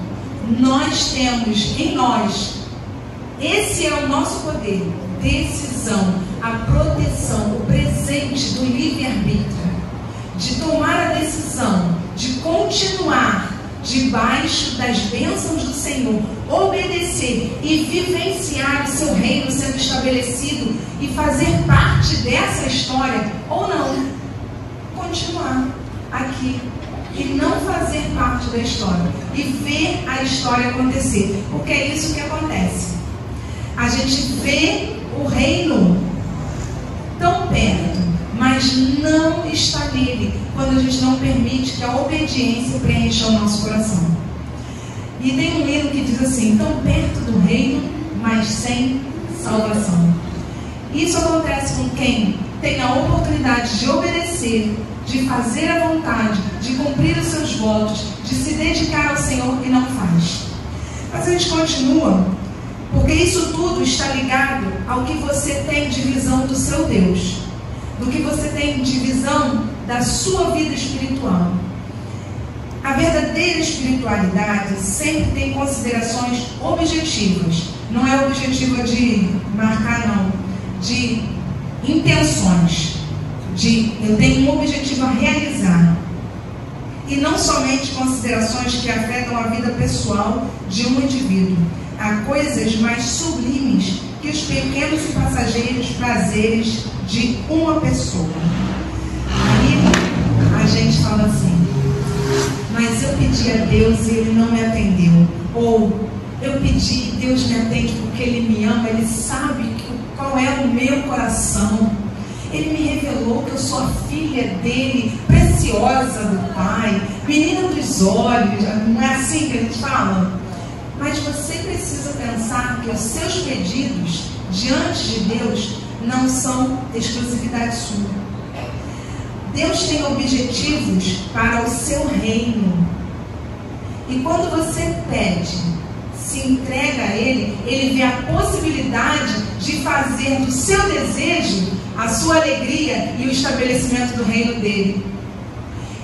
nós temos em nós, esse é o nosso poder, decisão, a proteção, o presente do livre-arbítrio, de tomar a decisão, de continuar debaixo das bênçãos do Senhor, obedecer e vivenciar o seu reino sendo estabelecido e fazer parte dessa história, ou não, continuar aqui e não fazer parte da história e ver a história acontecer, porque é isso que acontece. A gente vê o reino tão perto, mas não está nele, quando a gente não permite que a obediência preencha o nosso coração. E tem um livro que diz assim: tão perto do reino, mas sem salvação. Isso acontece com quem tem a oportunidade de obedecer, de fazer a vontade, de cumprir os seus votos, de se dedicar ao Senhor e não faz. Mas a gente continua, porque isso tudo está ligado ao que você tem de visão do seu Deus, do que você tem de visão da sua vida espiritual. A verdadeira espiritualidade sempre tem considerações objetivas. Não é objetiva de marcar, não. De intenções. De eu tenho um objetivo a realizar. E não somente considerações que afetam a vida pessoal de um indivíduo. Há coisas mais sublimes que os pequenos e passageiros prazeres de uma pessoa. Aí a gente fala assim: mas eu pedi a Deus e Ele não me atendeu. Ou eu pedi e Deus me atende porque Ele me ama, Ele sabe qual é o meu coração. Ele me revelou que eu sou a filha dele, preciosa do Pai, menina dos olhos. Não é assim que a gente fala? Mas você precisa pensar que os seus pedidos diante de Deus não são exclusividade sua. Deus tem objetivos para o seu reino. E quando você pede, se entrega a Ele, Ele vê a possibilidade de fazer do seu desejo a sua alegria e o estabelecimento do reino dele.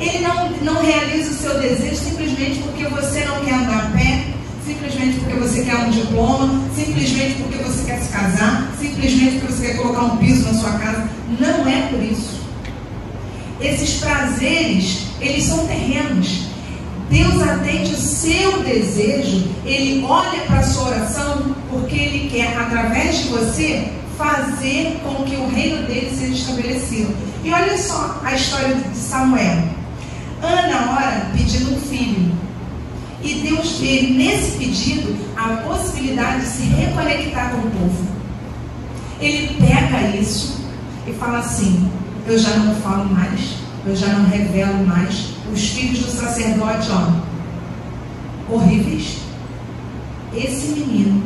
Ele não realiza o seu desejo simplesmente porque você não quer andar a pé, simplesmente porque você quer um diploma, simplesmente porque você quer se casar, simplesmente porque você quer colocar um piso na sua casa. Não é por isso. Esses prazeres, eles são terrenos. Deus atende o seu desejo, Ele olha para a sua oração, porque Ele quer, através de você, fazer com que o reino dele seja estabelecido. E olha só a história de Samuel. Ana ora pedindo um filho. E Deus vê nesse pedido a possibilidade de se reconectar com o povo. Ele pega isso e fala assim: eu já não falo mais, eu já não revelo mais. Os filhos do sacerdote, horríveis. Esse menino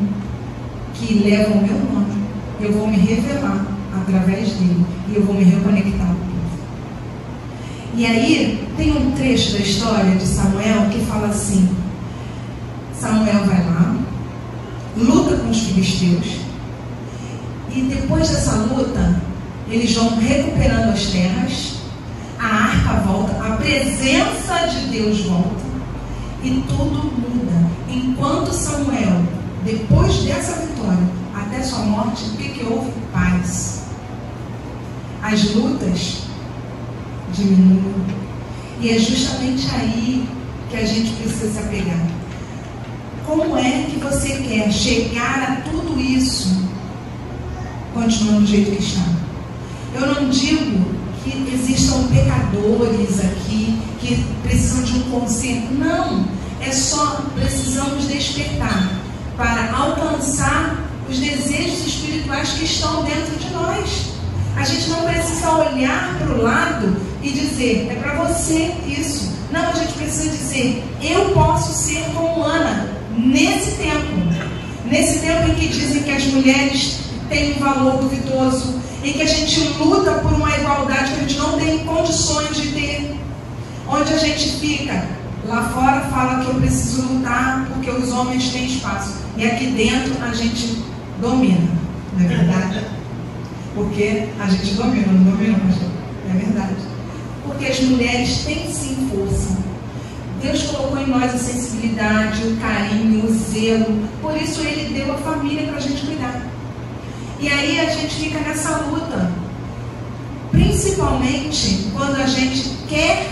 que leva o meu nome, eu vou me revelar através dele e eu vou me reconectar ao povo. E aí tem um trecho da história de Samuel que fala assim: Samuel vai lá, luta com os filisteus, e depois dessa luta eles vão recuperando as terras, a arca volta, a presença de Deus volta e tudo muda. Enquanto Samuel, depois dessa vitória até sua morte, o que houve? Paz. As lutas diminuem. E é justamente aí que a gente precisa se apegar. Como é que você quer chegar a tudo isso continuando do jeito que está? Eu não digo que existam pecadores aqui que precisam de um conserto. Não, é só precisamos despertar para alcançar os desejos espirituais que estão dentro de nós. A gente não precisa olhar para o lado e dizer, é para você isso. Não, a gente precisa dizer, eu posso ser como Ana nesse tempo em que dizem que as mulheres têm um valor duvidoso, em que a gente luta por uma igualdade que a gente não tem condições de ter, onde a gente fica lá fora, fala que eu preciso lutar porque os homens têm espaço, e aqui dentro a gente domina, não é verdade? Porque a gente domina, não domina, mas é verdade. Porque as mulheres têm sim força. Deus colocou em nós a sensibilidade, o carinho, o zelo. Por isso Ele deu a família para a gente cuidar. E aí a gente fica nessa luta. Principalmente quando a gente quer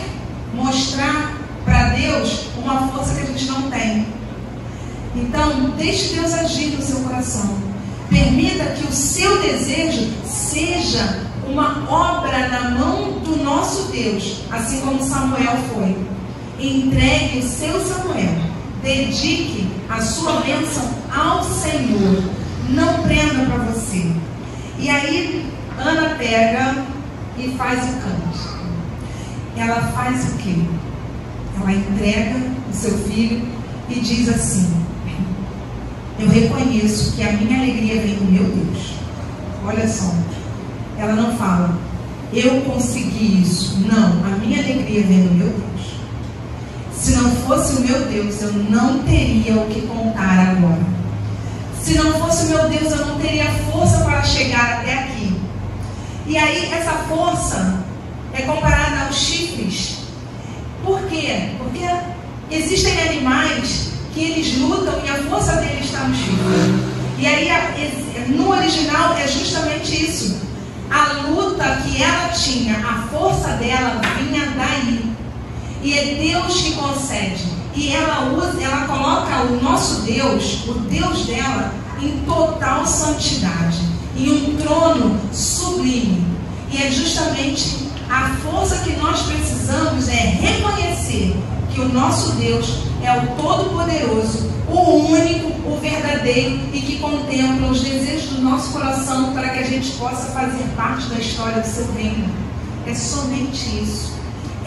mostrar para Deus uma força que a gente não tem. Então, deixe Deus agir no seu coração. Permita que o seu desejo seja uma obra na mão do nosso Deus, assim como Samuel foi. Entregue o seu Samuel, dedique a sua bênção ao Senhor, não prenda para você. E aí Ana pega e faz o canto. Ela faz o quê? Ela entrega o seu filho e diz assim: eu reconheço que a minha alegria vem do meu Deus. Olha só, ela não fala, eu consegui isso. Não, a minha alegria vem do meu Deus. Se não fosse o meu Deus, eu não teria o que contar agora. Se não fosse o meu Deus, eu não teria força para chegar até aqui. E aí essa força é comparada aos chifres. Por quê? Porque existem animais que eles lutam e a força deles está no chifre. E aí no original é justamente isso. A luta que ela tinha, a força dela vinha daí. E é Deus que concede. E ela coloca o nosso Deus, o Deus dela, em total santidade, em um trono sublime. E é justamente a força que nós precisamos é reconhecer que o nosso Deus é o Todo-Poderoso, o único, o verdadeiro, e que contempla os desejos do nosso coração para que a gente possa fazer parte da história do seu reino. É somente isso.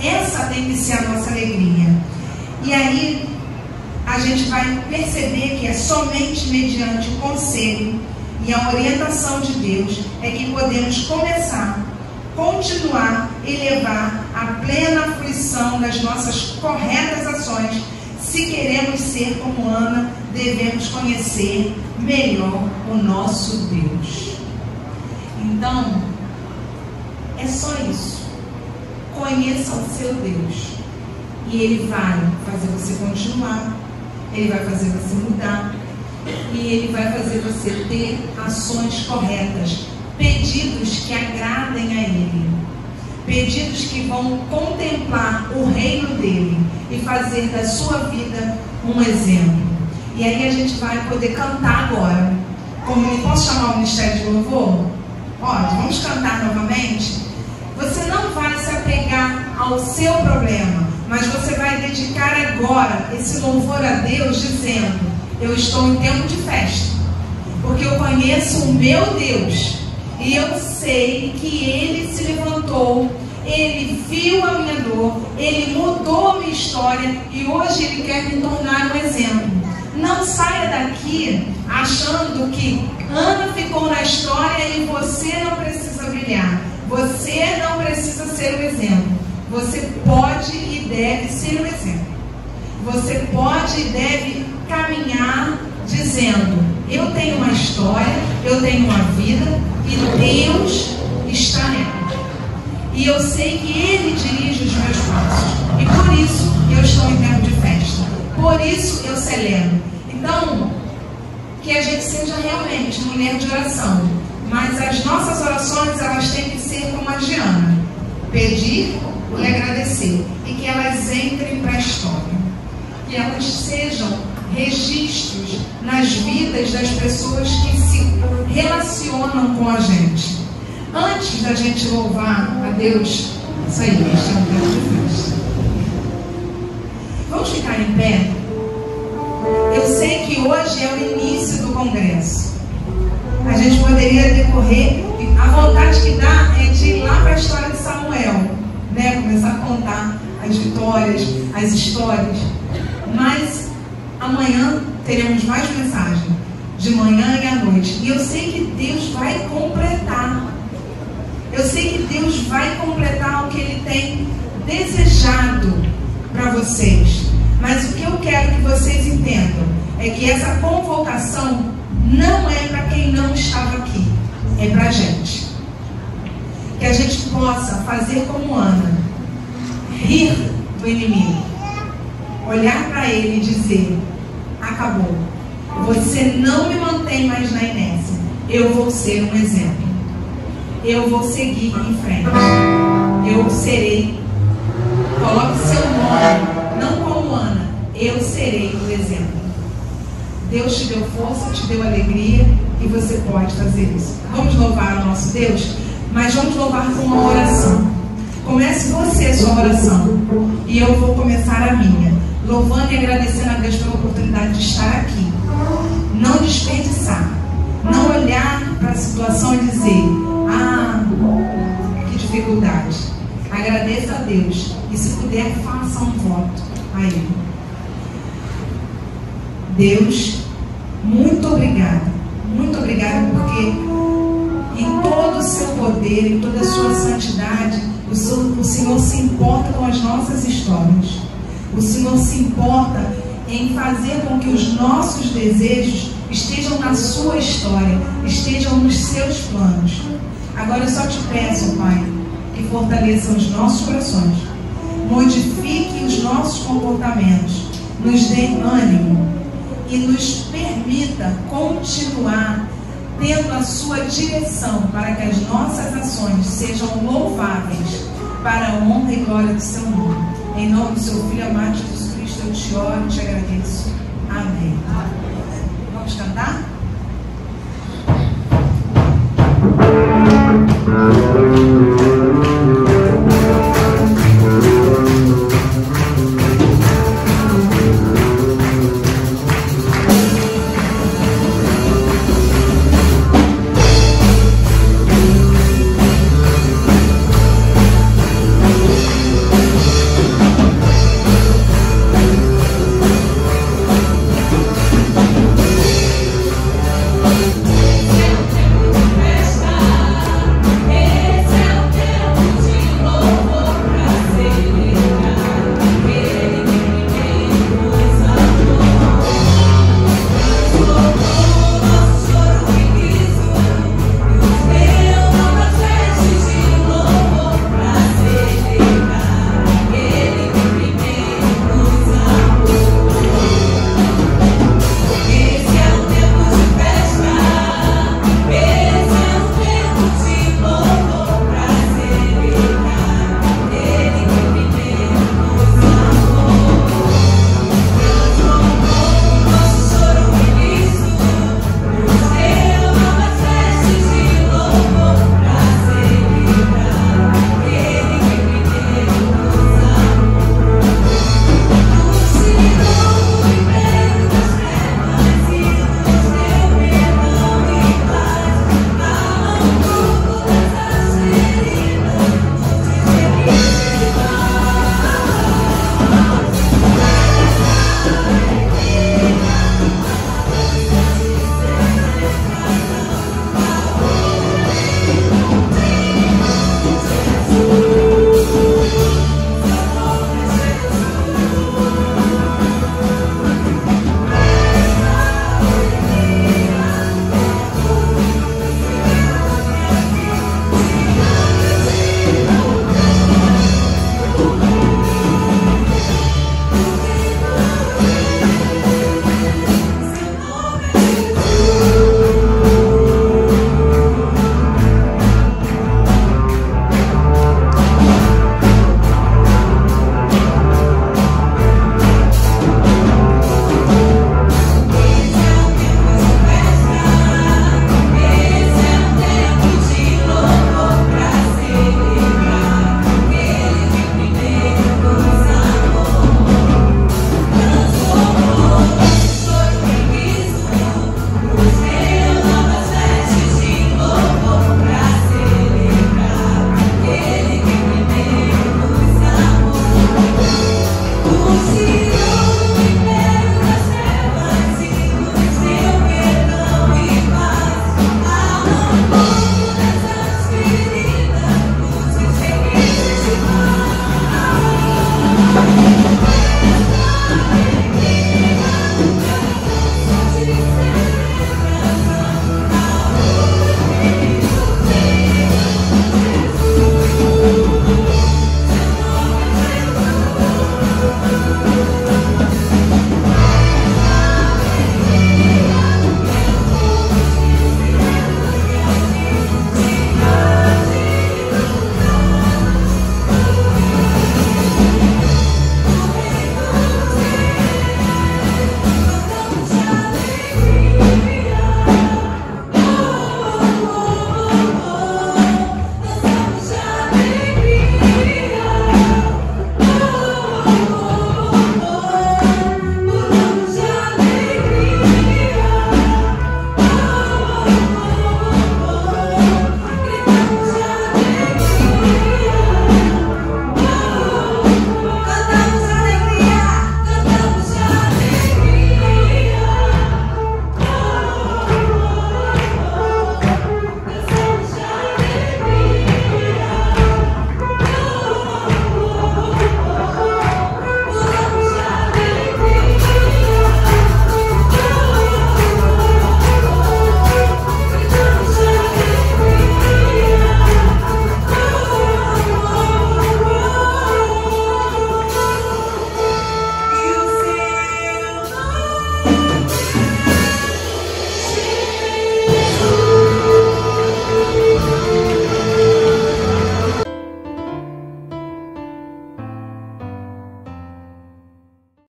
Essa tem que ser a nossa alegria. E aí a gente vai perceber que é somente mediante o conselho e a orientação de Deus é que podemos começar continuar e levar a plena fruição das nossas corretas ações. Se queremos ser como Ana, devemos conhecer melhor o nosso Deus. Então, é só isso. Conheça o seu Deus. E Ele vai fazer você continuar. Ele vai fazer você mudar. E Ele vai fazer você ter ações corretas. Pedidos que agradem a Ele. Pedidos que vão contemplar o reino dEle e fazer da sua vida um exemplo. E aí a gente vai poder cantar agora. Posso chamar o Ministério de Louvor? Pode, vamos cantar novamente? Você não vai se apegar ao seu problema, mas você vai dedicar agora esse louvor a Deus dizendo: eu estou em tempo de festa, porque eu conheço o meu Deus. E eu sei que Ele se levantou, Ele viu a minha dor, Ele mudou a minha história e hoje Ele quer me tornar um exemplo. Não saia daqui achando que Ana ficou na história e você não precisa brilhar. Você não precisa ser o exemplo. Você pode e deve ser o exemplo. Você pode e deve caminhar dizendo: eu tenho uma história, eu tenho uma vida e Deus está nela. E eu sei que Ele dirige os meus passos. E por isso eu estou em tempo de festa. Por isso eu celebro. Então, que a gente seja realmente mulher de oração. Mas as nossas orações, elas têm que ser como a de Ana: pedir e agradecer. E que elas entrem para a história. Que elas sejam registros nas vidas das pessoas que se relacionam com a gente. Antes da gente louvar a Deus, isso aí, este é um tempo de festa. Vamos ficar em pé? Eu sei que hoje é o início do congresso. A gente poderia decorrer, a vontade que dá é de ir lá para a história de Samuel, né? Começar a contar as vitórias, as histórias. Mas amanhã teremos mais mensagem, de manhã e à noite. E eu sei que Deus vai completar. Eu sei que Deus vai completar o que Ele tem desejado para vocês. Mas o que eu quero que vocês entendam é que essa convocação não é para quem não estava aqui, é para a gente. Que a gente possa fazer como Ana, rir do inimigo, olhar para ele e dizer: acabou, você não me mantém mais na inércia, eu vou ser um exemplo, eu vou seguir em frente, eu serei, coloque seu nome, não como Ana, eu serei o exemplo. Deus te deu força, te deu alegria e você pode fazer isso. Vamos louvar o nosso Deus, mas vamos louvar com uma oração. Comece você a sua oração e eu vou começar a minha, louvando e agradecendo a Deus pela oportunidade de estar aqui. Não desperdiçar, não olhar para a situação e dizer: ah, que dificuldade. Agradeça a Deus e, se puder, faça um voto a Ele. Deus, muito obrigada porque em todo o seu poder, em toda a sua santidade, o Senhor se importa com as nossas histórias. O Senhor se importa em fazer com que os nossos desejos estejam na sua história, estejam nos seus planos. Agora eu só te peço, Pai, que fortaleça os nossos corações, modifique os nossos comportamentos, nos dê ânimo e nos permita continuar tendo a sua direção para que as nossas ações sejam louváveis para a honra e glória do seu nome. Em nome do seu Filho amado Jesus Cristo, eu te oro e te agradeço. Amém. Vamos cantar?